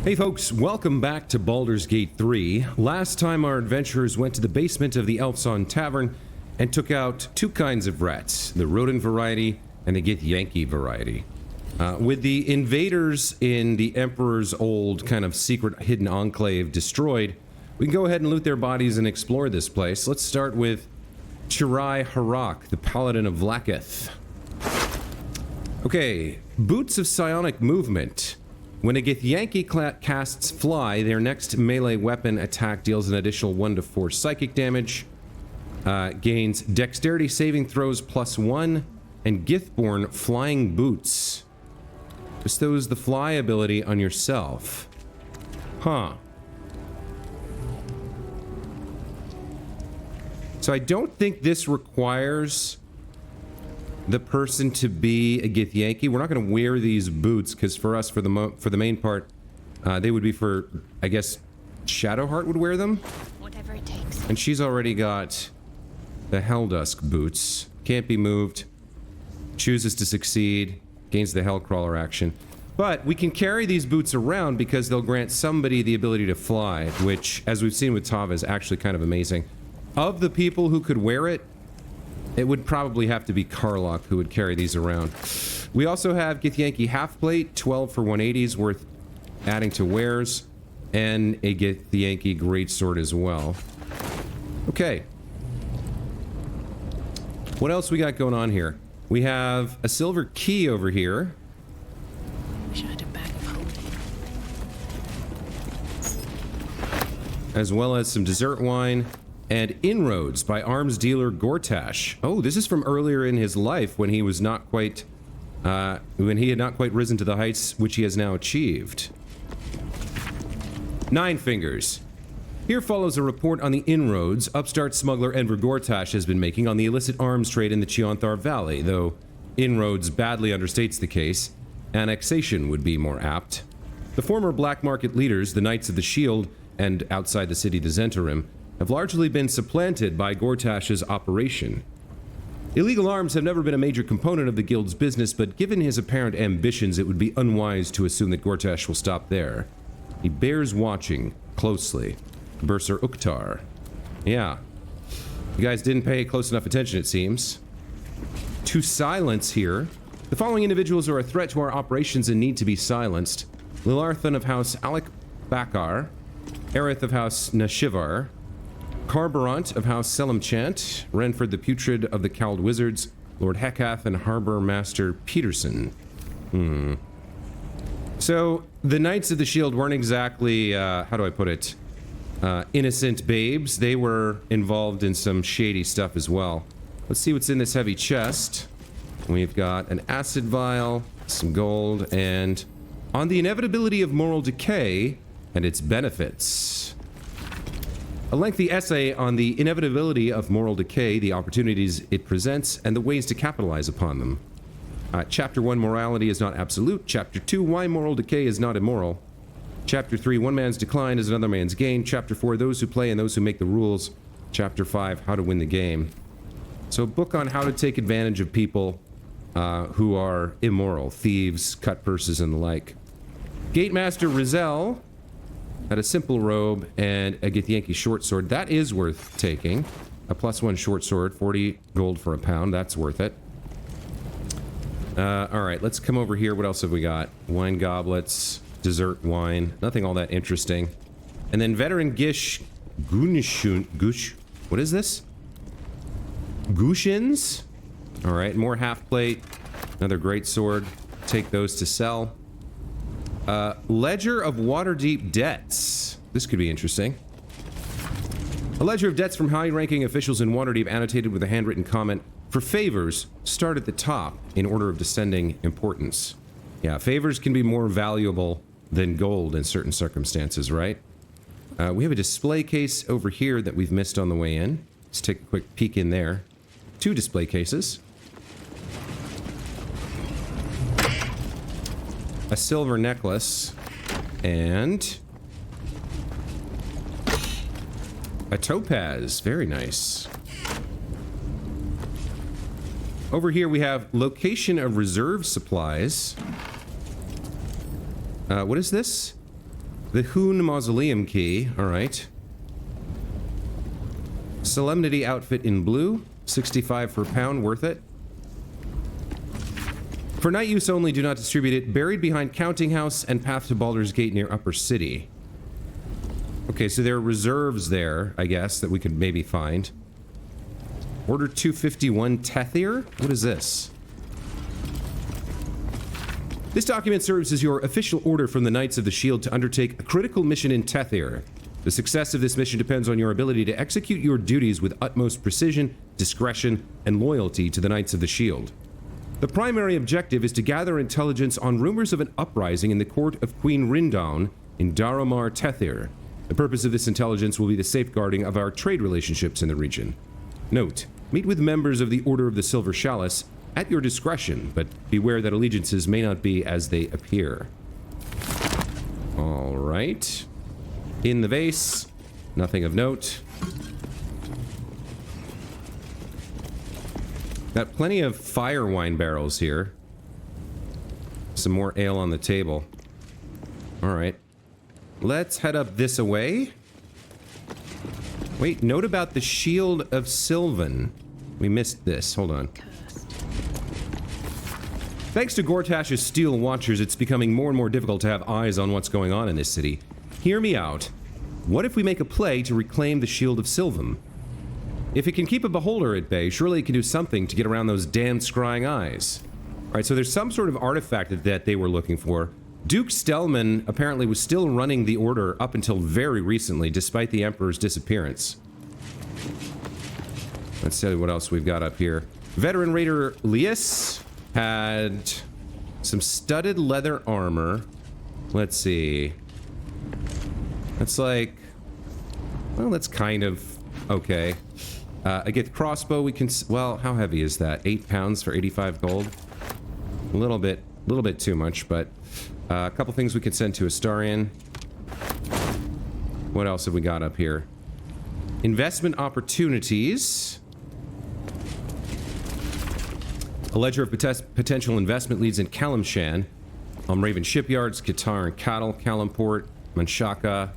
Hey folks, welcome back to Baldur's Gate 3. Last time our adventurers went to the basement of the Elfsong Tavern and took out two kinds of rats, the rodent variety and the Githyanki variety. With the invaders in the Emperor's old kind of secret hidden enclave destroyed, we can go ahead and loot their bodies and explore this place. Let's start with Chirai Harak, the Paladin of Vlaakith. Okay, Boots of Psionic Movement. When a Githyanki casts Fly, their next melee weapon attack deals an additional 1 to 4 psychic damage, gains Dexterity saving throws +1, and Githborn Flying Boots. Bestows the Fly ability on yourself. Huh. So I don't think this requires the person to be a Githyanki. We're not going to wear these boots because for us, for the main part, they would be for, I guess, Shadowheart would wear them. Whatever it takes. And she's already got the Helldusk boots. Can't be moved. Chooses to succeed. Gains the Hellcrawler action. But we can carry these boots around because they'll grant somebody the ability to fly, which, as we've seen with Tava, is actually kind of amazing. Of the people who could wear it, it would probably have to be Karlach who would carry these around. We also have Githyanki Halfplate, 12 for 180s, worth adding to wares, and a Githyanki Greatsword as well. Okay. What else we got going on here? We have a silver key over here. Wish I had a bag of holding. As well as some dessert wine. And Inroads by arms dealer Gortash. Oh, this is from earlier in his life when he was not quite, when he had not quite risen to the heights which he has now achieved. Nine Fingers. Here follows a report on the inroads upstart smuggler Enver Gortash has been making on the illicit arms trade in the Chionthar Valley, though inroads badly understates the case. Annexation would be more apt. The former black market leaders, the Knights of the Shield, and outside the city the Zentarim, have largely been supplanted by Gortash's operation. Illegal arms have never been a major component of the guild's business, but given his apparent ambitions, it would be unwise to assume that Gortash will stop there. He bears watching closely. Bursar Uktar. Yeah. You guys didn't pay close enough attention, it seems. To silence here. The following individuals are a threat to our operations and need to be silenced. Lilarthon of House Alec Bakar, Aerith of House Nashivar, Carburant of House Selimchant, Renford the Putrid of the Cowled Wizards, Lord Hekath, and Harbor Master Peterson. So, the Knights of the Shield weren't exactly, how do I put it, innocent babes. They were involved in some shady stuff as well. Let's see what's in this heavy chest. We've got an acid vial, some gold, and on the inevitability of moral decay and its benefits. A lengthy essay on the inevitability of moral decay, the opportunities it presents, and the ways to capitalize upon them. Chapter 1, Morality is not absolute. Chapter 2, Why moral decay is not immoral. Chapter 3, One man's decline is another man's gain. Chapter 4, Those who play and those who make the rules. Chapter 5, How to win the game. So a book on how to take advantage of people who are immoral. Thieves, cut purses, and the like. Gatemaster Rizal had a simple robe and a Githyanki short sword. That is worth taking. A +1 short sword, 40 gold for a pound. That's worth it. Alright, let's come over here. What else have we got? Wine goblets, dessert wine. Nothing all that interesting. And then veteran Gish Gush. What is this? Gushins? Alright, more half plate. Another great sword. Take those to sell. Ledger of Waterdeep Debts. This could be interesting. A ledger of debts from high-ranking officials in Waterdeep annotated with a handwritten comment. For favors, start at the top in order of descending importance. Yeah, favors can be more valuable than gold in certain circumstances, right? We have a display case over here that we've missed on the way in. Let's take a quick peek in there. 2 display cases. A silver necklace, and a topaz. Very nice. Over here we have location of reserve supplies. What is this? The Hoon Mausoleum Key. Alright. Solemnity outfit in blue. 65 per pound. Worth it. For night use only, do not distribute it. Buried behind Counting House and path to Baldur's Gate near Upper City. Okay, so there are reserves there, I guess, that we could maybe find. Order 251 Tethir? What is this? This document serves as your official order from the Knights of the Shield to undertake a critical mission in Tethir. The success of this mission depends on your ability to execute your duties with utmost precision, discretion, and loyalty to the Knights of the Shield. The primary objective is to gather intelligence on rumors of an uprising in the court of Queen Rindaun in Daromar Tethir. The purpose of this intelligence will be the safeguarding of our trade relationships in the region. Note, meet with members of the Order of the Silver Chalice at your discretion, but beware that allegiances may not be as they appear. All right. In the vase, nothing of note. Got plenty of fire wine barrels here. Some more ale on the table. All right. Let's head up this away. Wait, note about the Shield of Sylvan. We missed this. Hold on. Thanks to Gortash's steel watchers, it's becoming more and more difficult to have eyes on what's going on in this city. Hear me out. What if we make a play to reclaim the Shield of Sylvan? If it can keep a beholder at bay, surely it can do something to get around those damn scrying eyes. Alright, so there's some sort of artifact that they were looking for. Duke Stellman apparently was still running the Order up until very recently, despite the Emperor's disappearance. Let's see what else we've got up here. Veteran Raider Lias had some studded leather armor. Let's see. That's like... well, that's kind of okay. I get the crossbow. We can... well, how heavy is that? 8 pounds for 85 gold? A little bit too much, but... a couple things we could send to Astarion. What else have we got up here? Investment opportunities. A ledger of potential investment leads in Kalimshan. Raven Shipyards, Qatar and Cattle, Kalimport, Manshaka,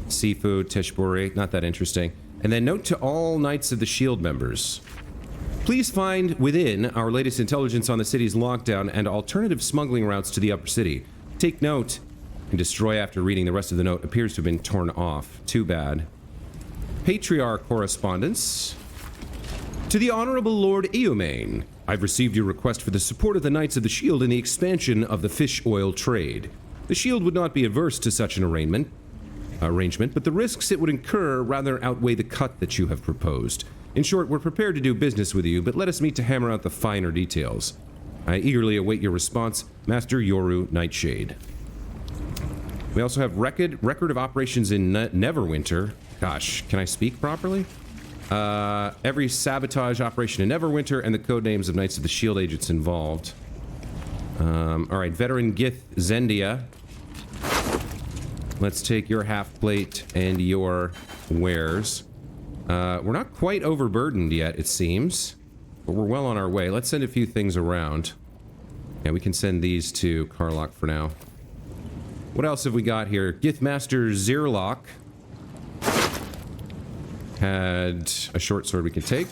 Seafood, Tishburi. Not that interesting. And then note to all Knights of the Shield members. Please find within our latest intelligence on the city's lockdown and alternative smuggling routes to the Upper City. Take note and destroy after reading. The rest of the note appears to have been torn off. Too bad. Patriarch correspondence. To the Honorable Lord Eomain, I've received your request for the support of the Knights of the Shield in the expansion of the fish oil trade. The Shield would not be averse to such an arrangement, but the risks it would incur rather outweigh the cut that you have proposed. In short, we're prepared to do business with you, but let us meet to hammer out the finer details. I eagerly await your response, Master Yoru Nightshade. We also have record of operations in Neverwinter. Gosh, can I speak properly? Every sabotage operation in Neverwinter and the codenames of Knights of the Shield agents involved. Alright, Veteran Gith Zendia. Let's take your half plate and your wares. We're not quite overburdened yet, it seems. But we're well on our way. Let's send a few things around. Yeah, we can send these to Karlach for now. What else have we got here? Githmaster Zirlock had a short sword we can take.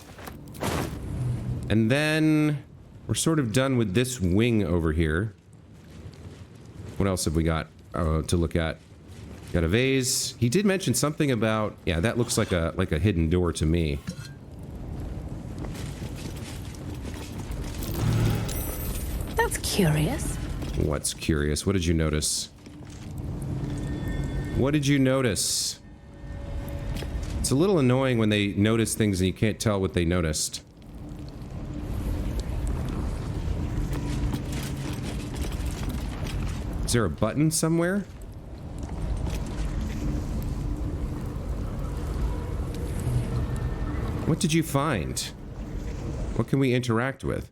And then we're sort of done with this wing over here. What else have we got to look at? Got a vase. He did mention something about... yeah, that looks like a hidden door to me. That's curious. What's curious? What did you notice? What did you notice? It's a little annoying when they notice things and you can't tell what they noticed. Is there a button somewhere? What did you find? What can we interact with?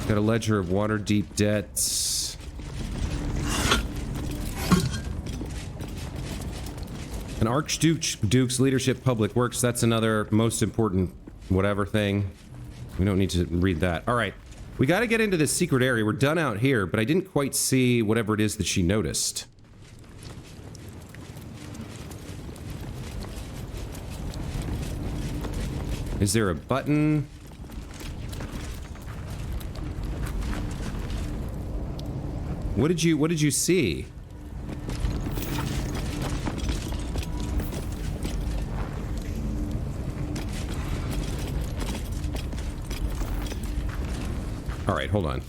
Got a ledger of water-deep debts. An Archduke's Leadership Public Works. That's another most important whatever thing. We don't need to read that. All right. We got to get into this secret area. We're done out here, but I didn't quite see whatever it is that she noticed. Is there a button? What did you see? All right, hold on.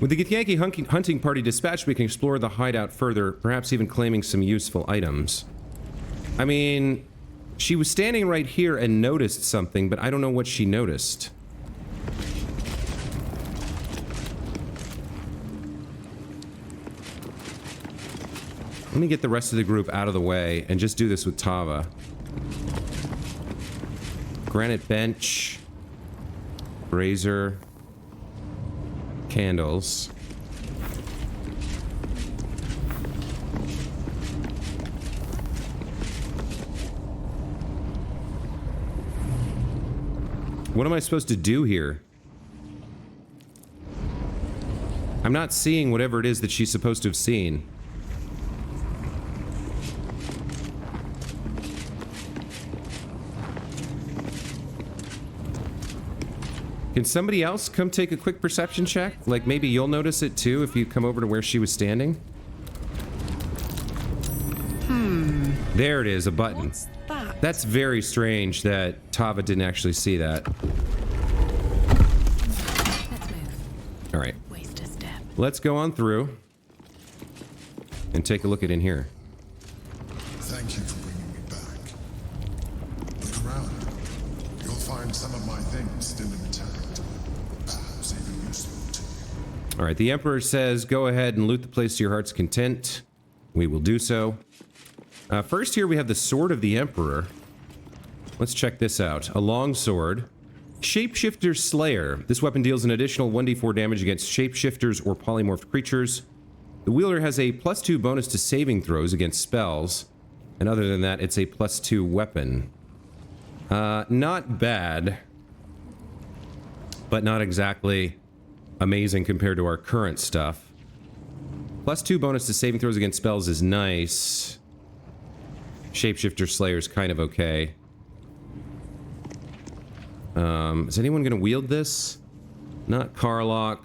With the Githyanki hunting party dispatched, we can explore the hideout further, perhaps even claiming some useful items. I mean, she was standing right here and noticed something, but I don't know what she noticed. Let me get the rest of the group out of the way and just do this with Tava. Granite bench. Brazier. Candles. What am I supposed to do here? I'm not seeing whatever it is that she's supposed to have seen. Can somebody else come take a quick perception check? Like, maybe you'll notice it too if you come over to where she was standing? There it is, a button. What's that? That's very strange that Tava didn't actually see that. Let's move. Alright. Waste a step. Let's go on through and take a look at in here. Thank you for bringing me back. Look around. You'll find some of my things still intact. Perhaps even useful to you. Alright, the Emperor says go ahead and loot the place to your heart's content. We will do so. First here we have the Sword of the Emperor. Let's check this out. A long sword. Shapeshifter Slayer. This weapon deals an additional 1d4 damage against shapeshifters or polymorphed creatures. The wielder has a +2 bonus to saving throws against spells. And other than that, it's a +2 weapon. Not bad. But not exactly amazing compared to our current stuff. +2 bonus to saving throws against spells is nice. Shapeshifter Slayer's kind of okay. Is anyone gonna wield this? Not Karlach,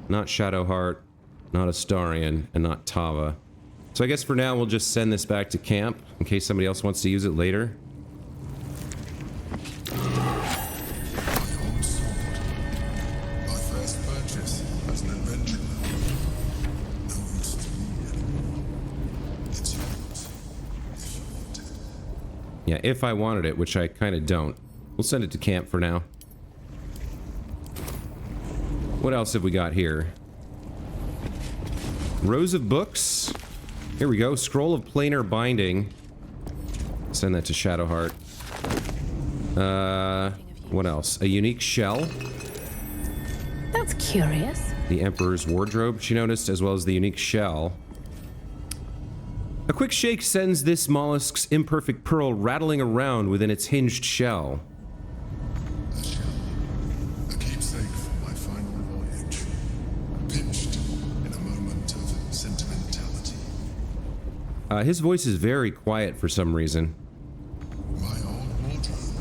not Shadowheart, not Astarion, and not Tava. So I guess for now we'll just send this back to camp in case somebody else wants to use it later. My old sword. My first purchase as an adventurer. No use to me anymore. It's yours. If you want it. Yeah, if I wanted it, which I kind of don't. We'll send it to camp for now. What else have we got here? Rows of books. Here we go. Scroll of planar binding. Send that to Shadowheart. What else? A unique shell. That's curious. The Emperor's wardrobe, she noticed, as well as the unique shell. A quick shake sends this mollusk's imperfect pearl rattling around within its hinged shell. A shell. A keepsake from my final voyage. Pinched in a moment of sentimentality. His voice is very quiet for some reason. My old wardrobe.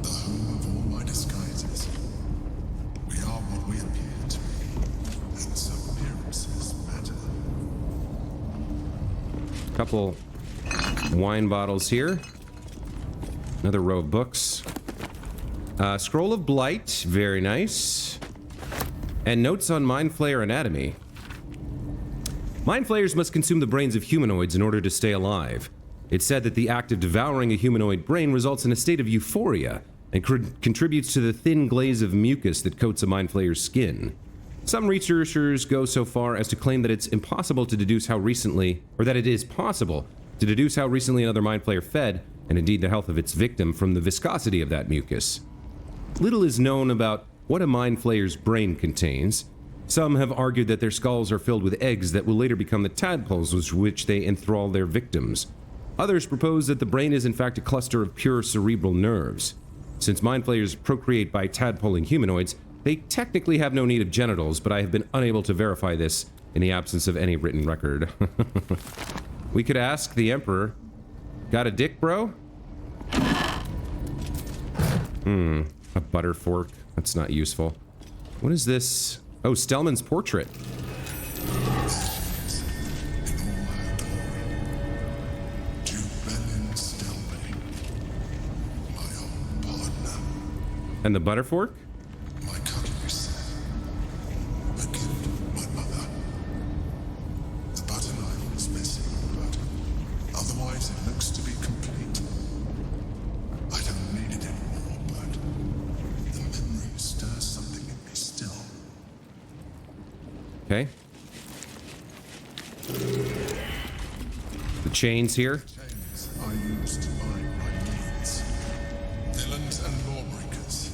The home of all my disguises. We are what we appear to be. And so appearances matter. Couple wine bottles here. Another row of books. Scroll of Blight, very nice. And notes on Mind Flayer anatomy. Mind Flayers must consume the brains of humanoids in order to stay alive. It's said that the act of devouring a humanoid brain results in a state of euphoria and contributes to the thin glaze of mucus that coats a Mind Flayer's skin. Some researchers go so far as to claim that it's impossible to deduce how recently, or that it is possible to deduce how recently another Mind Flayer fed, and indeed the health of its victim, from the viscosity of that mucus. Little is known about what a Mind Flayer's brain contains. Some have argued that their skulls are filled with eggs that will later become the tadpoles with which they enthrall their victims. Others propose that the brain is in fact a cluster of pure cerebral nerves. Since mind flayers procreate by tadpoling humanoids, they technically have no need of genitals, but I have been unable to verify this in the absence of any written record. We could ask the Emperor. Got a dick, bro? A butter fork. That's not useful. What is this? Oh, Stellman's portrait. And the butter fork? My cutlers. A gift from my mother. The butter knife is missing, but otherwise it looks to be complete. I don't need it anymore, but the memory stirs something in me still. Okay. The chains here. Chains are used to bind my needs. Villains and lawbreakers.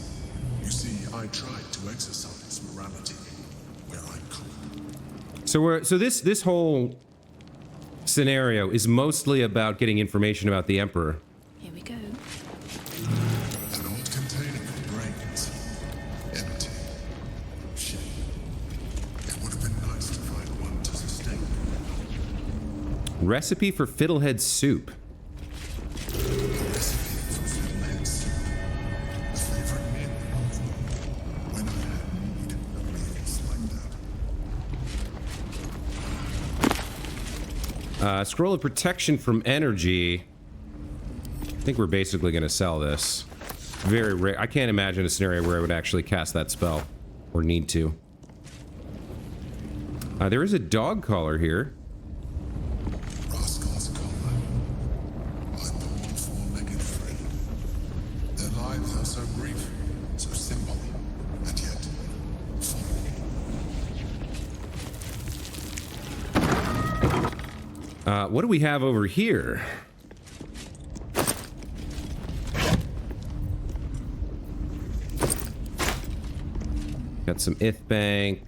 You see, I tried to exercise morality where I could. So this whole scenario is mostly about getting information about the Emperor. Here we go. An old container for brains. Empty. Shame. It would have been nice to find one to sustain me. Recipe for fiddlehead soup. Recipe for fiddlehead soup. A favorite meal when I had need of meals like that. Scroll of protection from energy. I think we're basically going to sell this. Very rare. I can't imagine a scenario where I would actually cast that spell. Or need to. There is a dog collar here. Rascal's collar. My poor four-legged friend. Their lives are so brief, so simple, and yet full. What do we have over here? Got some Ithbank.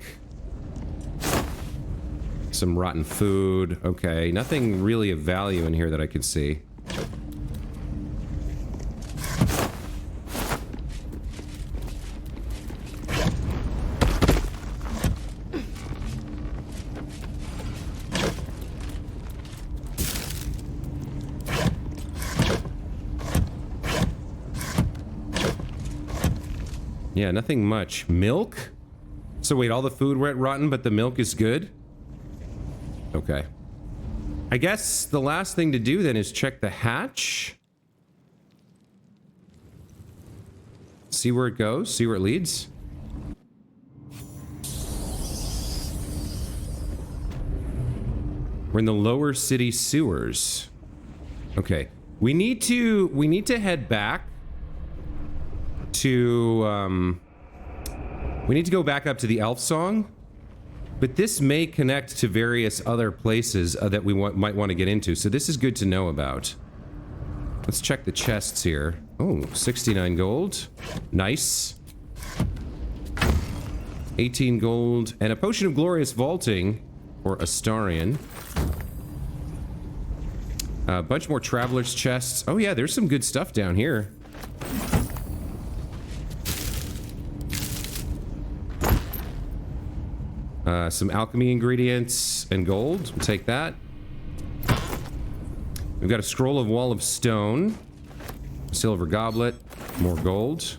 Some rotten food. Okay, nothing really of value in here that I could see. Yeah, nothing much. Milk? So wait, all the food went rotten, but the milk is good? Okay. I guess the last thing to do then is check the hatch. See where it goes, see where it leads. We're in the lower city sewers. Okay. We need to head back to we need to go back up to the Elfsong. But this may connect to various other places that we might want to get into. So this is good to know about. Let's check the chests here. Oh, 69 gold. Nice. 18 gold. And a potion of glorious vaulting. Or Astarian. A bunch more traveler's chests. Oh yeah, there's some good stuff down here. Some alchemy ingredients and gold. We'll take that. We've got a scroll of wall of stone. A silver goblet. More gold.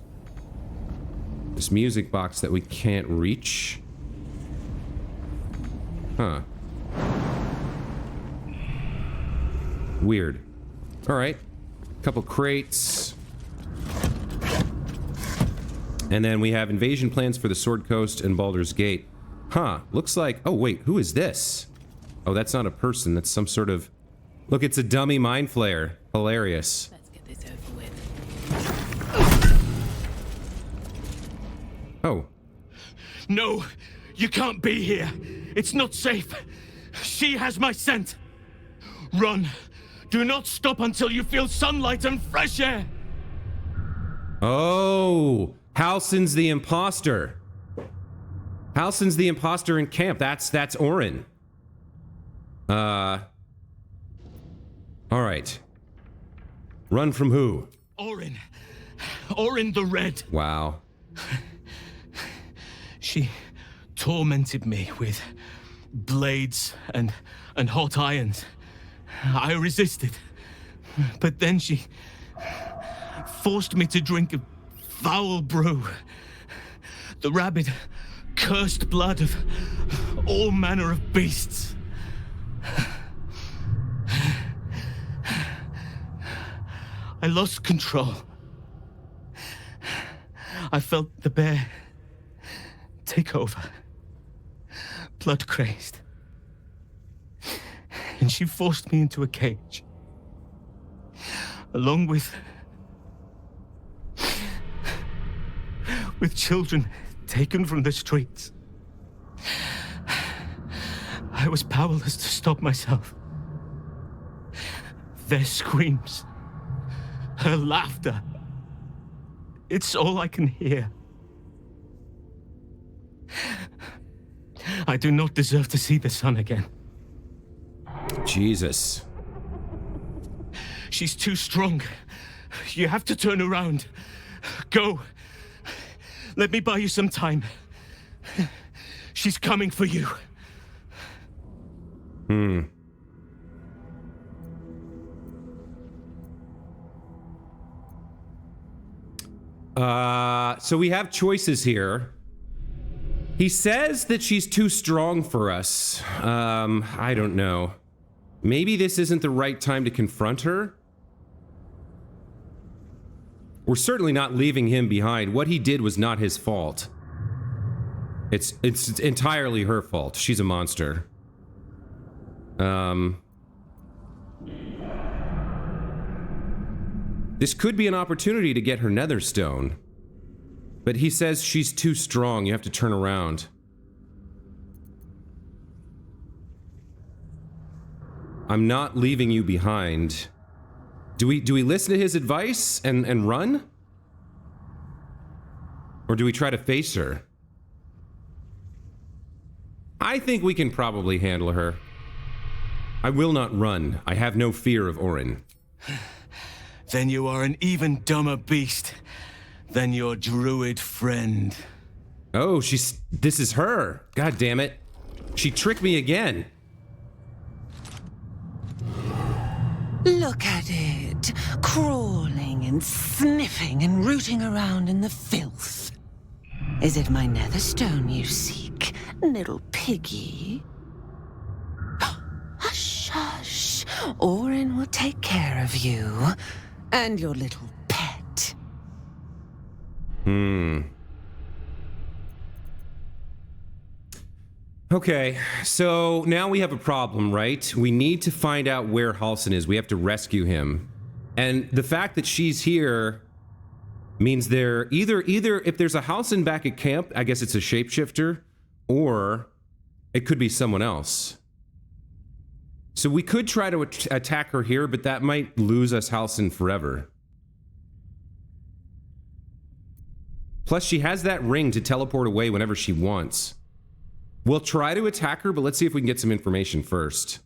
This music box that we can't reach. Huh. Weird. Alright. Couple crates. And then we have invasion plans for the Sword Coast and Baldur's Gate. Huh. Looks like... Oh, wait. Who is this? Oh, that's not a person. That's some sort of... Look, it's a dummy mind flayer. Hilarious. Let's get this over with. Oh. No! You can't be here! It's not safe! She has my scent! Run! Do not stop until you feel sunlight and fresh air! Oh! Halsin's the imposter. Halsin's the imposter in camp. That's Orin. Oh All right. Run from who? Orin. Orin the Red. Wow. She tormented me with blades and hot irons. I resisted. But then she forced me to drink a foul brew. The rabid, cursed blood of all manner of beasts. I lost control. I felt the bear take over, blood crazed. And she forced me into a cage, along with children taken from the streets. I was powerless to stop myself. Their screams, her laughter, it's all I can hear. I do not deserve to see the sun again. Jesus. She's too strong. You have to turn around. Go. Let me buy you some time. She's coming for you. So we have choices here. He says that she's too strong for us. I don't know. Maybe this isn't the right time to confront her? We're certainly not leaving him behind. What he did was not his fault. It's entirely her fault. She's a monster. This could be an opportunity to get her netherstone. But he says she's too strong. You have to turn around. I'm not leaving you behind. Do we listen to his advice and run? Or do we try to face her? I think we can probably handle her. I will not run. I have no fear of Orin. Then you are an even dumber beast than your druid friend. Oh, this is her. God damn it. She tricked me again. Look at it, crawling and sniffing and rooting around in the filth. Is it my netherstone you seek, little piggy? Hush, hush. Orin will take care of you and your little pet. Okay, so now we have a problem, right? We need to find out where Halsin is. We have to rescue him. And the fact that she's here means they're either if there's a Halsin back at camp, I guess it's a shapeshifter, or it could be someone else. So we could try to attack her here, but that might lose us Halsin forever. Plus, she has that ring to teleport away whenever she wants. We'll try to attack her, but let's see if we can get some information first.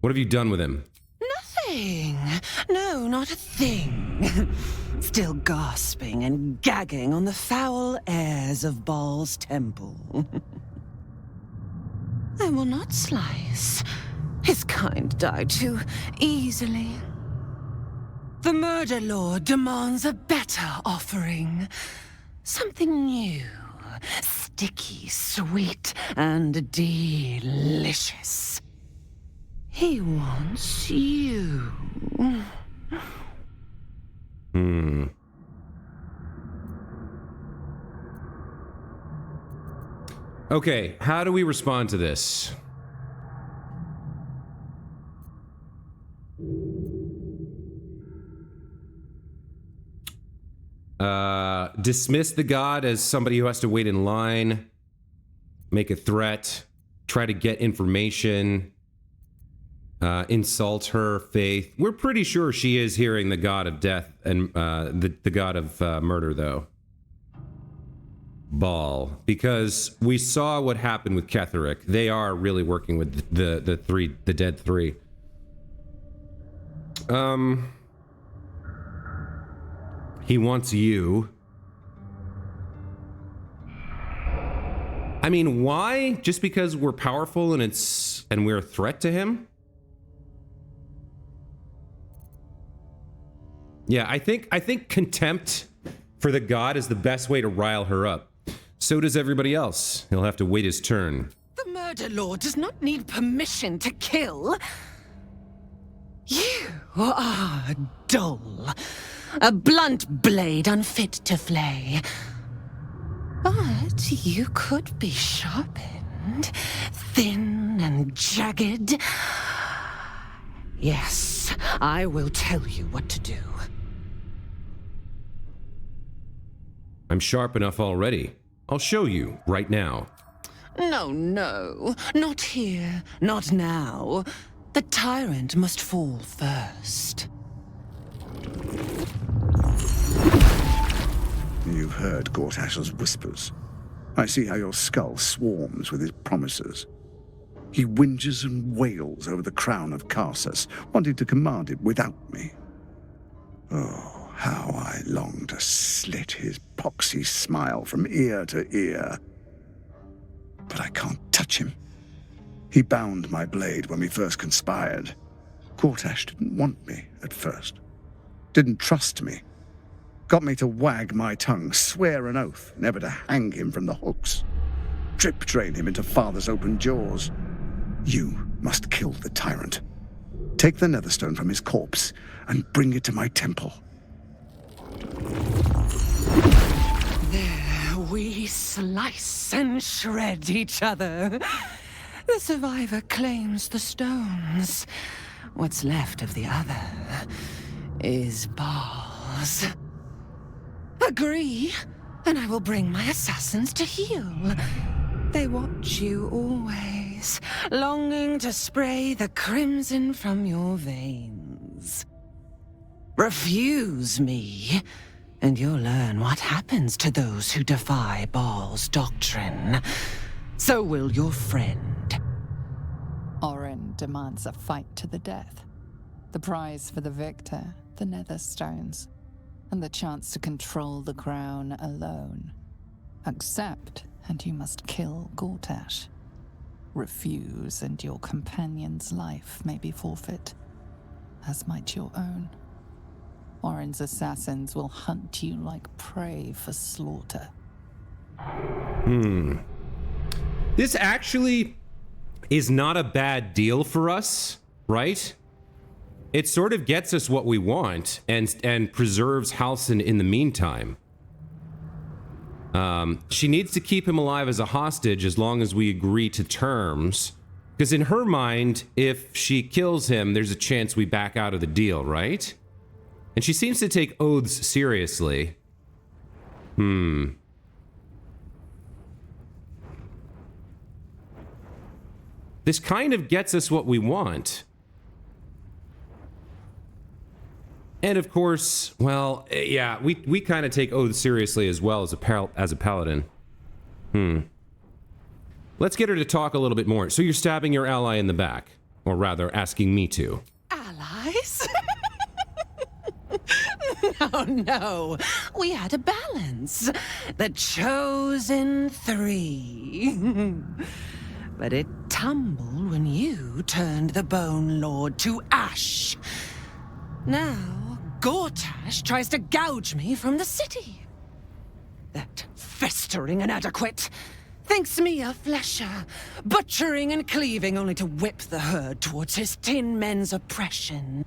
What have you done with him? Nothing. No, not a thing. Still gasping and gagging on the foul airs of Baal's temple. I will not slice. His kind die too easily. The murder lord demands a better offering. Something new, sticky, sweet, and delicious. He wants you. Okay, how do we respond to this? Dismiss the god as somebody who has to wait in line, make a threat, try to get information, insult her faith. We're pretty sure she is hearing the god of death and the god of murder, though. Ball, because we saw what happened with Ketherick. They are really working with the dead three. He wants you. I mean, why? Just because we're powerful and we're a threat to him? Yeah, I think contempt for the god is the best way to rile her up. So does everybody else. He'll have to wait his turn. The murder lord does not need permission to kill. You are dull. A blunt blade unfit to flay. But you could be sharpened, thin and jagged. Yes, I will tell you what to do. I'm sharp enough already. I'll show you right now. No, not here, not now. The tyrant must fall first. You've heard Gortash's whispers. I see how your skull swarms with his promises. He whinges and wails over the crown of Karsus, wanting to command it without me. Oh, how I long to slit his poxy smile from ear to ear. But I can't touch him. He bound my blade when we first conspired. Gortash didn't want me at first. Didn't trust me. Got me to wag my tongue, swear an oath, never to hang him from the hooks. Drip drain him into father's open jaws. You must kill the tyrant. Take the netherstone from his corpse and bring it to my temple. There we slice and shred each other. The survivor claims the stones. What's left of the other is bars. Agree, and I will bring my assassins to heal. They watch you always, longing to spray the crimson from your veins. Refuse me, and you'll learn what happens to those who defy Baal's doctrine. So will your friend. Orin demands a fight to the death. The prize for the victor, the Netherstones, and the chance to control the crown alone. Accept, and you must kill Gortash. Refuse, and your companion's life may be forfeit, as might your own. Orin's assassins will hunt you like prey for slaughter. This actually is not a bad deal for us, right? It sort of gets us what we want and preserves Halsin in the meantime. She needs to keep him alive as a hostage as long as we agree to terms. Because in her mind, if she kills him, there's a chance we back out of the deal, right? And she seems to take oaths seriously. This kind of gets us what we want. And of course, well, yeah, we kind of take oaths seriously as well as a paladin. Let's get her to talk a little bit more. So you're stabbing your ally in the back, or rather asking me to. Allies? No. We had a balance. The chosen three. But it tumbled when you turned the Bone Lord to ash. Now, Gortash tries to gouge me from the city. That festering inadequate thinks me a flesher, butchering and cleaving only to whip the herd towards his tin men's oppression.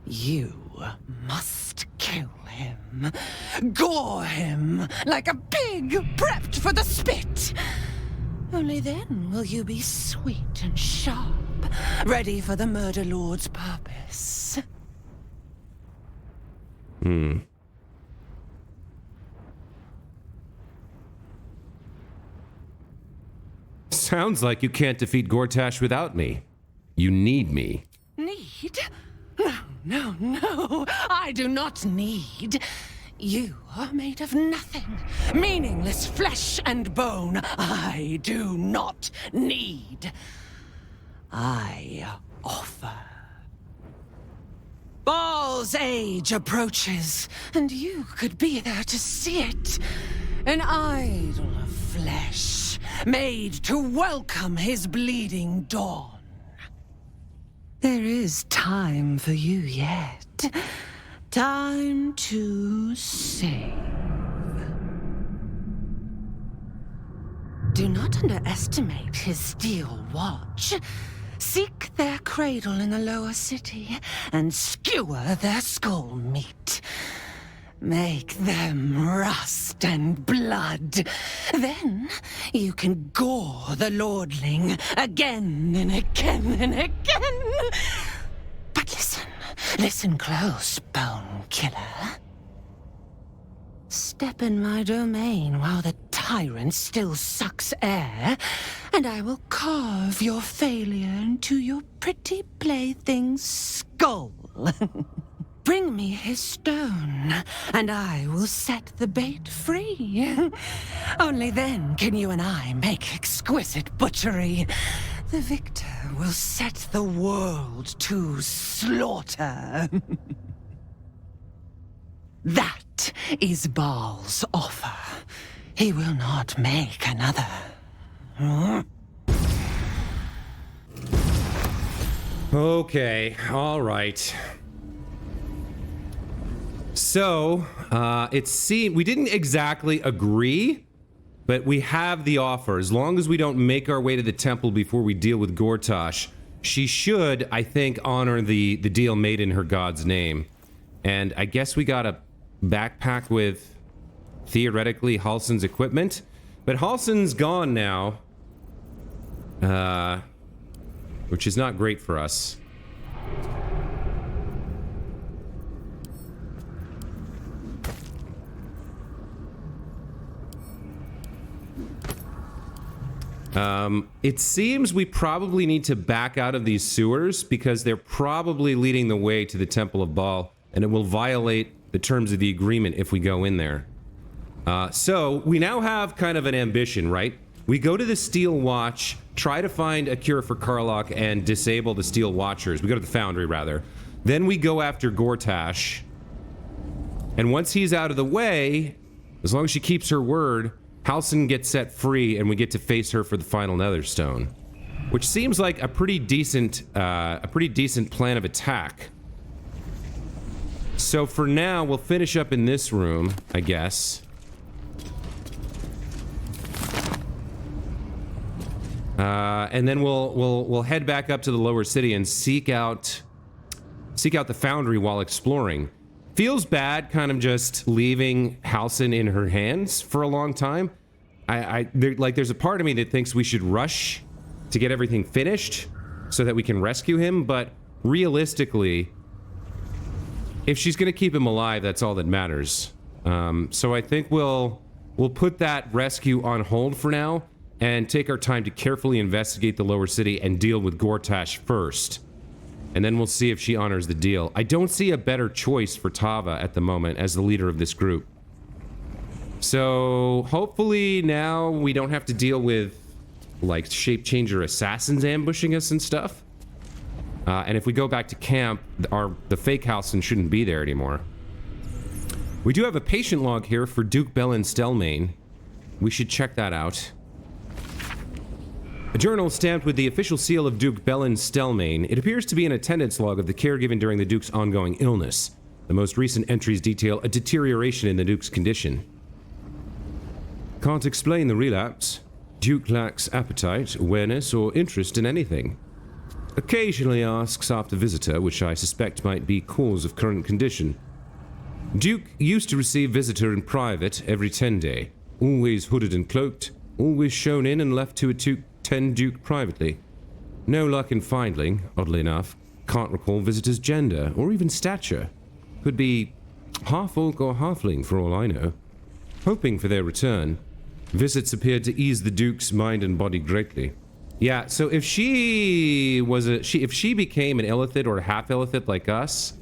You must kill him. Gore him like a pig prepped for the spit. Only then will you be sweet and sharp, ready for the Murder Lord's purpose. Sounds like you can't defeat Gortash without me. You need me. Need? No. I do not need. You are made of nothing. Meaningless flesh and bone. I do not need. I offer. Baal's age approaches, and you could be there to see it. An idol of flesh, made to welcome his bleeding dawn. There is time for you yet. Time to save. Do not underestimate his steel watch. Seek their cradle in the lower city and skewer their skull meat. Make them rust and blood. Then you can gore the lordling again and again and again. But listen close, bone killer. Step in my domain while the tyrant still sucks air, and I will carve your failure into your pretty plaything's skull. Bring me his stone, and I will set the bait free. Only then can you and I make exquisite butchery. The victor will set the world to slaughter. That is Baal's offer. He will not make another. Okay, all right. So, it seemed we didn't exactly agree, but we have the offer. As long as we don't make our way to the temple before we deal with Gortash, she should, I think, honor the deal made in her god's name. And I guess we got a backpack with, theoretically, Halsin's equipment. But Halsin's gone now. Which is not great for us. It seems we probably need to back out of these sewers because they're probably leading the way to the Temple of Baal, and it will violate the terms of the agreement if we go in there. So we now have kind of an ambition, right? We go to the Steel Watch, try to find a cure for Karlach and disable the Steel Watchers. We go to the Foundry, rather. Then we go after Gortash. And once he's out of the way, as long as she keeps her word, Halsin gets set free and we get to face her for the final Netherstone. Which seems like a pretty decent plan of attack. So for now, we'll finish up in this room, I guess. And then we'll head back up to the lower city and seek out the Foundry while exploring. Feels bad kind of just leaving Halsin in her hands for a long time. There's a part of me that thinks we should rush to get everything finished so that we can rescue him, but realistically, if she's gonna keep him alive, that's all that matters. So I think we'll put that rescue on hold for now and take our time to carefully investigate the lower city and deal with Gortash first. And then we'll see if she honors the deal. I don't see a better choice for Tava at the moment as the leader of this group. So hopefully now we don't have to deal with like shape changer assassins ambushing us and stuff. And if we go back to camp, the fake Halsin shouldn't be there anymore. We do have a patient log here for Duke Bellin Stelmane. We should check that out. A journal stamped with the official seal of Duke Bellin Stelmane. It appears to be an attendance log of the care given during the Duke's ongoing illness. The most recent entries detail a deterioration in the Duke's condition. Can't explain the relapse. Duke lacks appetite, awareness, or interest in anything. Occasionally asks after visitor, which I suspect might be cause of current condition. Duke used to receive visitor in private every 10 day. Always hooded and cloaked. Always shown in and left to attend Duke privately. No luck in finding, oddly enough. Can't recall visitor's gender, or even stature. Could be half-orc or halfling, for all I know. Hoping for their return. Visits appeared to ease the Duke's mind and body greatly. Yeah, so if she was if she became an illithid or a half-illithid like us,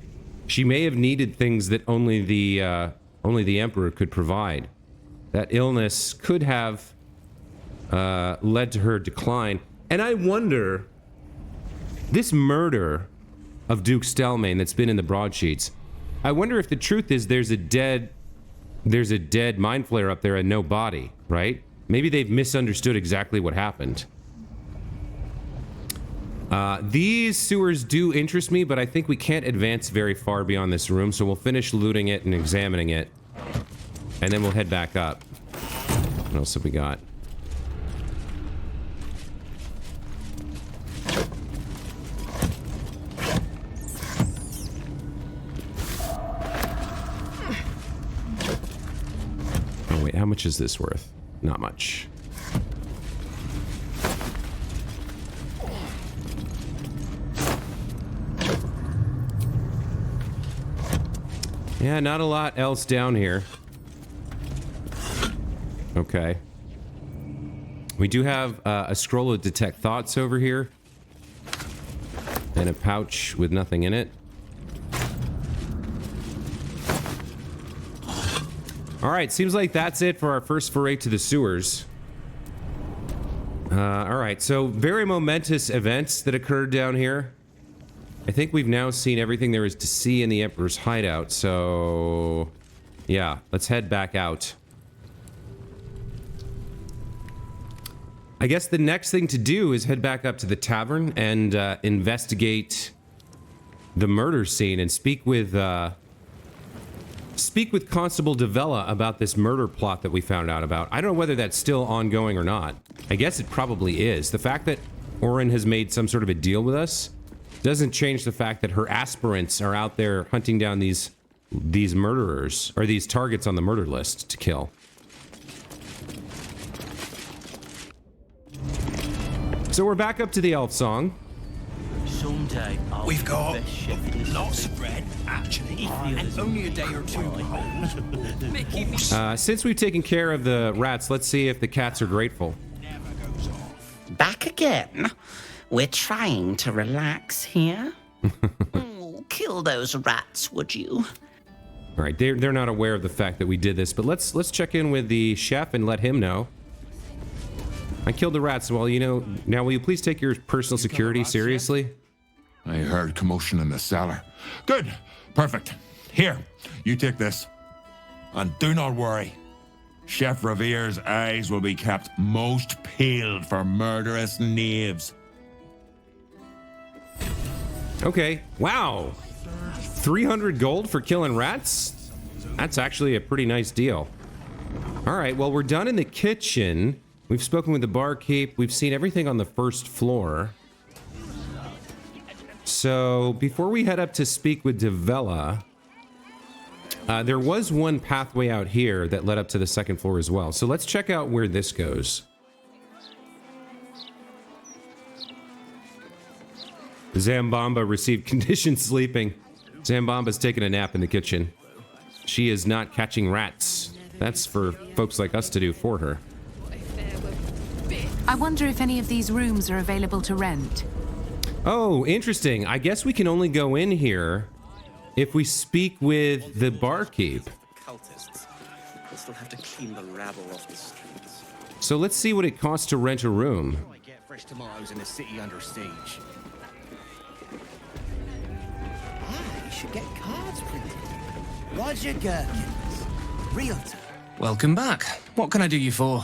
she may have needed things that only the only the Emperor could provide. That illness could have led to her decline. And I wonder, this murder of Duke Stelmane that's been in the broadsheets, I wonder if the truth is there's a dead mind flayer up there and no body, right? Maybe they've misunderstood exactly what happened. These sewers do interest me, but I think we can't advance very far beyond this room, so we'll finish looting it and examining it. And then we'll head back up. What else have we got? Oh wait, how much is this worth? Not much. Yeah, not a lot else down here. Okay. We do have a scroll of detect thoughts over here. And a pouch with nothing in it. Alright, seems like that's it for our first foray to the sewers. Alright, so very momentous events that occurred down here. I think we've now seen everything there is to see in the Emperor's hideout, so... yeah, let's head back out. I guess the next thing to do is head back up to the tavern and investigate the murder scene and speak with Constable Devela about this murder plot that we found out about. I don't know whether that's still ongoing or not. I guess it probably is. The fact that Orin has made some sort of a deal with us doesn't change the fact that her aspirants are out there hunting down these murderers, or these targets on the murder list to kill. So we're back up to the Elfsong. We've got lots of bread, actually, and only a day or two home. Since we've taken care of the rats, let's see if the cats are grateful. Back again? We're trying to relax here. Kill those rats, would you? All right, they're not aware of the fact that we did this, but let's check in with the chef and let him know. I killed the rats. Well, you know, now will you please take your personal security seriously? I heard commotion in the cellar. Good. Perfect. Here, you take this. And do not worry. Chef Revere's eyes will be kept most peeled for murderous knaves. Okay. Wow. 300 gold for killing rats? That's actually a pretty nice deal. All right, well, we're done in the kitchen. We've spoken with the barkeep. We've seen everything on the first floor. So before we head up to speak with Devela, there was one pathway out here that led up to the second floor as well. So let's check out where this goes. Zambamba received conditioned sleeping. Zambamba's taking a nap in the kitchen. She is not catching rats. That's for folks like us to do for her. I wonder if any of these rooms are available to rent. Oh, interesting. I guess we can only go in here if we speak with the barkeep. Cultists. We'll still have to clean the rabble off the streets. So let's see what it costs to rent a room. I get fresh tomatoes in a city under siege. You should get cards printed. Roger Gherkins, realtor. Welcome back. What can I do you for?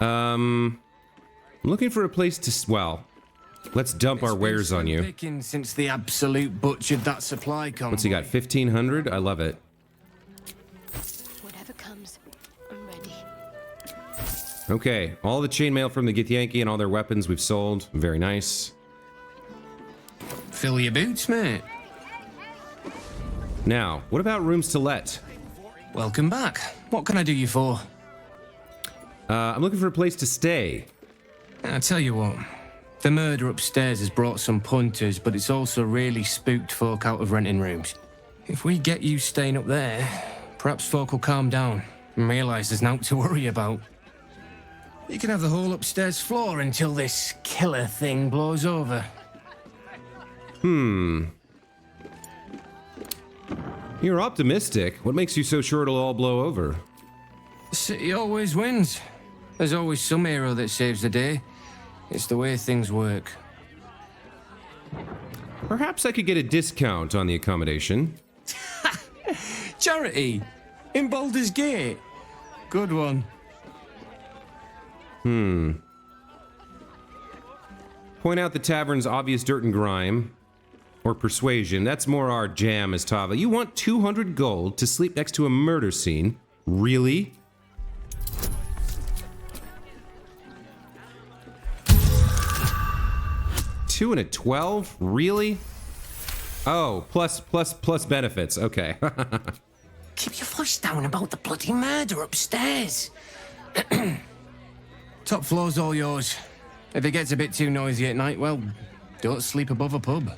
I'm looking for a place to, well, let's dump our wares on you. Picking since the absolute butchered that supply convoy. What's he got, 1,500? I love it. Whatever comes, I'm ready. Okay, all the chainmail from the Githyanki and all their weapons we've sold. Very nice. Fill your boots, mate. Now, what about rooms to let? Welcome back. What can I do you for? I'm looking for a place to stay. I tell you what, the murder upstairs has brought some punters, but it's also really spooked folk out of renting rooms. If we get you staying up there, perhaps folk will calm down and realise there's naught to worry about. You can have the whole upstairs floor until this killer thing blows over. You're optimistic. What makes you so sure it'll all blow over? The city always wins. There's always some hero that saves the day. It's the way things work. Perhaps I could get a discount on the accommodation. Charity! In Baldur's Gate! Good one. Point out the tavern's obvious dirt and grime. Or persuasion. That's more our jam as Tava. You want 200 gold to sleep next to a murder scene? Really? Two and a 12? Really? Oh, plus benefits. Okay. Keep your voice down about the bloody murder upstairs. Top floor's all yours. If it gets a bit too noisy at night, well, don't sleep above a pub.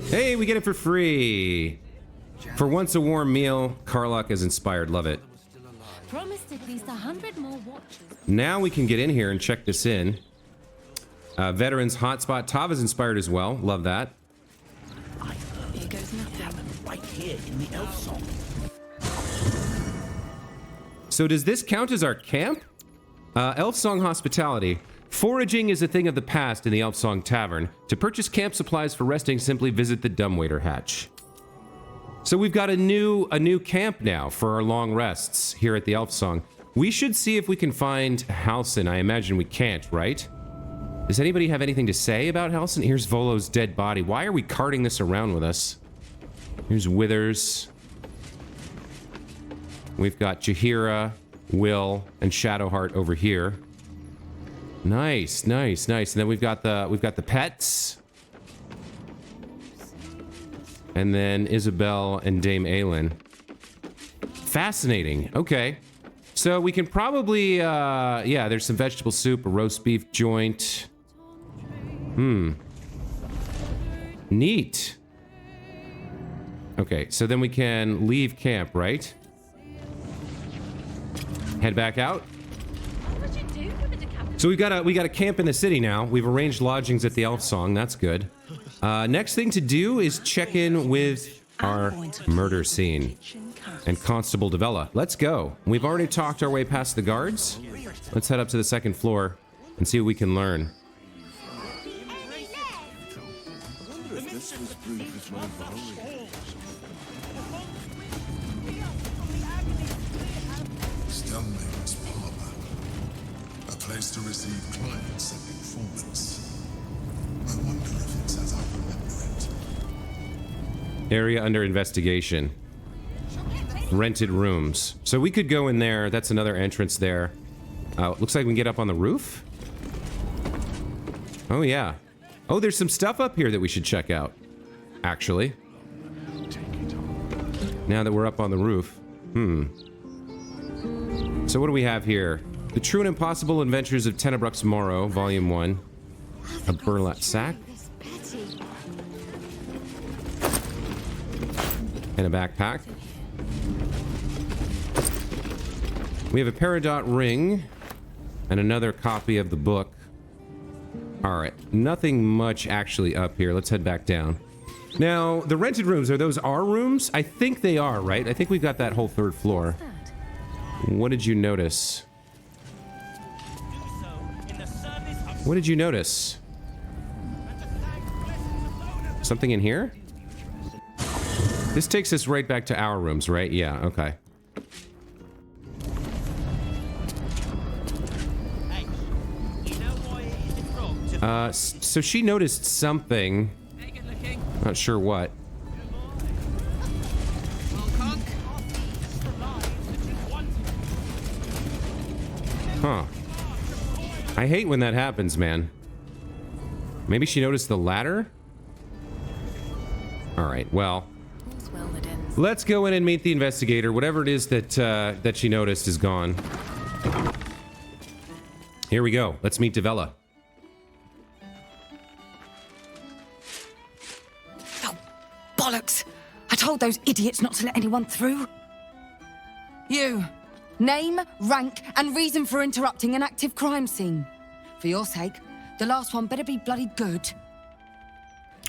Hey, we get it for free. For once a warm meal, Karlach is inspired. Love it. Promised at least 100 more watches. Now we can get in here and check this in. Veterans hotspot. Tava's inspired as well. Love that. Here goes nothing. Right here in the Elfsong. So does this count as our camp? Elfsong hospitality. Foraging is a thing of the past in the Elfsong Tavern. To purchase camp supplies for resting, simply visit the dumbwaiter hatch. So we've got a new camp now for our long rests here at the Elfsong. We should see if we can find Halsin. I imagine we can't, right? Does anybody have anything to say about Halsin? Here's Volo's dead body. Why are we carting this around with us? Here's Withers. We've got Jaheira, Will, and Shadowheart over here. Nice, nice, nice. And then we've got the pets. And then Isabel and Dame Aelin. Fascinating. Okay. So we can probably, yeah, there's some vegetable soup, a roast beef joint. Neat. Okay, so then we can leave camp, right? Head back out. So we got a camp in the city now. We've arranged lodgings at the Elfsong. That's good. Next thing to do is check in with our murder scene and Constable Devela. Let's go. We've already talked our way past the guards. Let's head up to the second floor and see what we can learn. Stonemaker's Parlor. A place to receive clients and informants. I wonder if it's as I remember it. Area under investigation. Rented rooms. So we could go in there. That's another entrance there. Looks like we can get up on the roof. Oh, yeah. Oh, there's some stuff up here that we should check out. Actually. Now that we're up on the roof. So what do we have here? The True and Impossible Adventures of Tenebrux Morrow, Volume 1. A burlap sack. And a backpack. We have a Peridot ring. And another copy of the book. Alright, nothing much actually up here. Let's head back down. Now, the rented rooms, are those our rooms? I think they are, right? I think we've got that whole third floor. What did you notice? What did you notice? Something in here? This takes us right back to our rooms, right? Yeah, okay. So she noticed something. Not sure what. Huh. I hate when that happens, man. Maybe she noticed the ladder? Alright, well. Let's go in and meet the investigator. Whatever it is that she noticed is gone. Here we go. Let's meet Devela. Bollocks! I told those idiots not to let anyone through. You. Name, rank, and reason for interrupting an active crime scene. For your sake, the last one better be bloody good.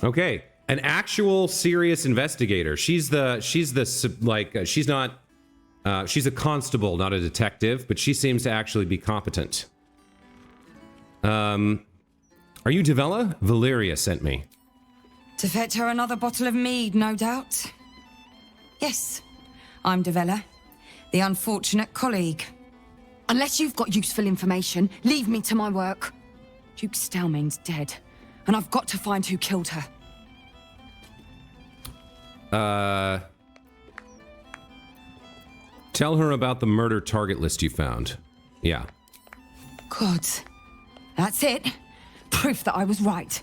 Okay. An actual serious investigator. She's not, she's a constable, not a detective, but she seems to actually be competent. Are you Devela? Valeria sent me. To fetch her another bottle of mead, no doubt. Yes, I'm Devela, the unfortunate colleague. Unless you've got useful information, leave me to my work. Duke Stelmane's dead, and I've got to find who killed her. Tell her about the murder target list you found. Yeah. God, that's it. Proof that I was right.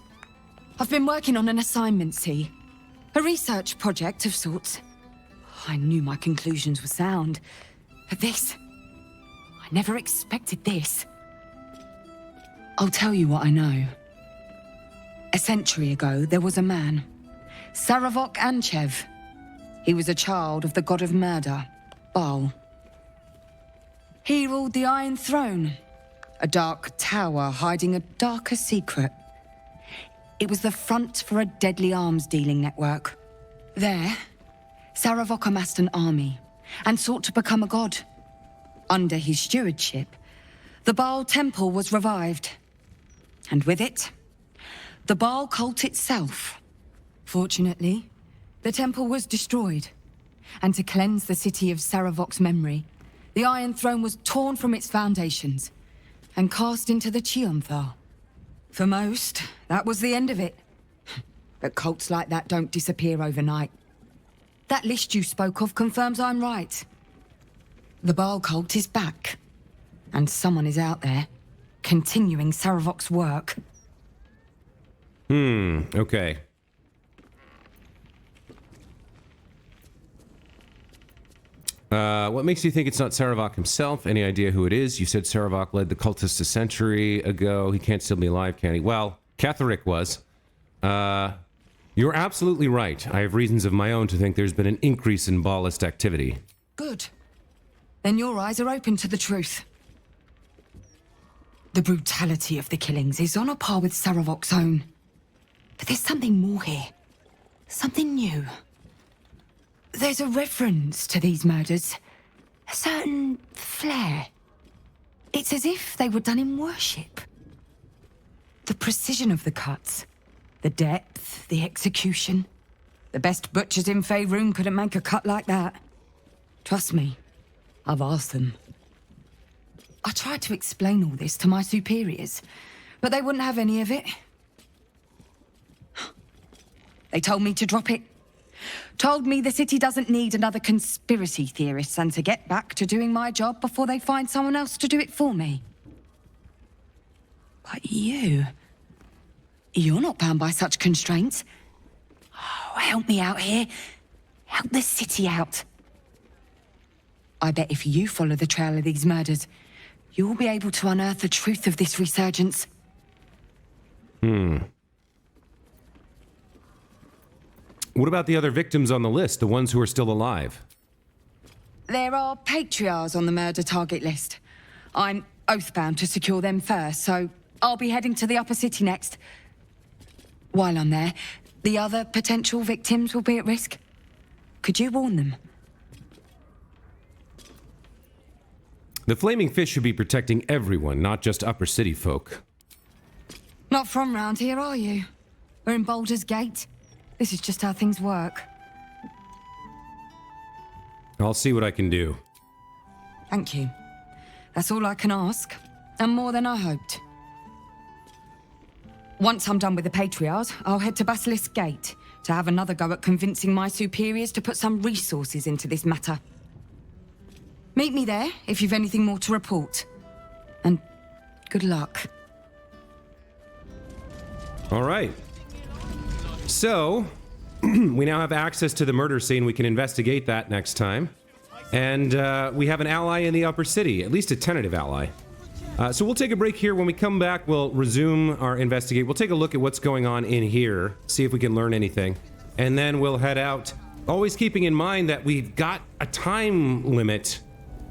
I've been working on an assignment, see? A research project of sorts. I knew my conclusions were sound. But this... I never expected this. I'll tell you what I know. A century ago, there was a man. Saravok Anchev. He was a child of the god of murder, Baal. He ruled the Iron Throne, a dark tower hiding a darker secret. It was the front for a deadly arms-dealing network. There, Saravok amassed an army and sought to become a god. Under his stewardship, the Baal temple was revived. And with it, the Baal cult itself. Fortunately, the temple was destroyed, and to cleanse the city of Saravok's memory, the Iron Throne was torn from its foundations and cast into the Chionthar. For most, that was the end of it. But cults like that don't disappear overnight. That list you spoke of confirms I'm right. The Baal cult is back, and someone is out there, continuing Saravok's work. Okay. What makes you think it's not Saravok himself? Any idea who it is? You said Saravok led the cultists a century ago. He can't still be alive, can he? Well, Catherrick was. You're absolutely right. I have reasons of my own to think there's been an increase in Baalist activity. Good. Then your eyes are open to the truth. The brutality of the killings is on a par with Saravok's own. But there's something more here. Something new. There's a reference to these murders. A certain flair. It's as if they were done in worship. The precision of the cuts. The depth, the execution. The best butchers in Faerun couldn't make a cut like that. Trust me, I've asked them. I tried to explain all this to my superiors, but they wouldn't have any of it. They told me to drop it. Told me the city doesn't need another conspiracy theorist and to get back to doing my job before they find someone else to do it for me. But you're not bound by such constraints. Oh, help me out here. Help the city out. I bet if you follow the trail of these murders, you'll be able to unearth the truth of this resurgence. What about the other victims on the list, the ones who are still alive? There are patriarchs on the murder target list. I'm oathbound to secure them first, so I'll be heading to the upper city next. While I'm there, the other potential victims will be at risk. Could you warn them? The Flaming Fish should be protecting everyone, not just upper city folk. Not from round here, are you? We're in Baldur's Gate. This is just how things work. I'll see what I can do. Thank you. That's all I can ask, and more than I hoped. Once I'm done with the Patriarchs, I'll head to Basilisk Gate to have another go at convincing my superiors to put some resources into this matter. Meet me there if you've anything more to report. And good luck. All right. So, we now have access to the murder scene. We can investigate that next time. And we have an ally in the upper city, at least a tentative ally. So we'll take a break here. When we come back, we'll resume our investigate. We'll take a look at what's going on in here, see if we can learn anything. And then we'll head out, always keeping in mind that we've got a time limit,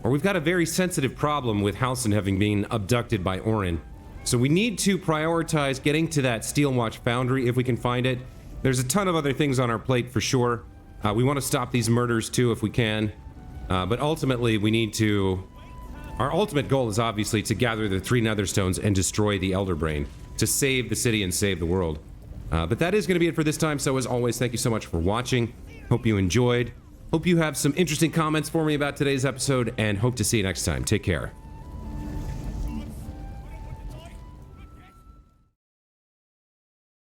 or we've got a very sensitive problem with Halsin having been abducted by Orin. So we need to prioritize getting to that Steelwatch Foundry if we can find it, There's a ton of other things on our plate for sure. We want to stop these murders too if we can. But ultimately, we need to... Our ultimate goal is obviously to gather the 3 Netherstones and destroy the Elder Brain, to save the city and save the world. But that is going to be it for this time, so as always, thank you so much for watching. Hope you enjoyed. Hope you have some interesting comments for me about today's episode, and hope to see you next time. Take care.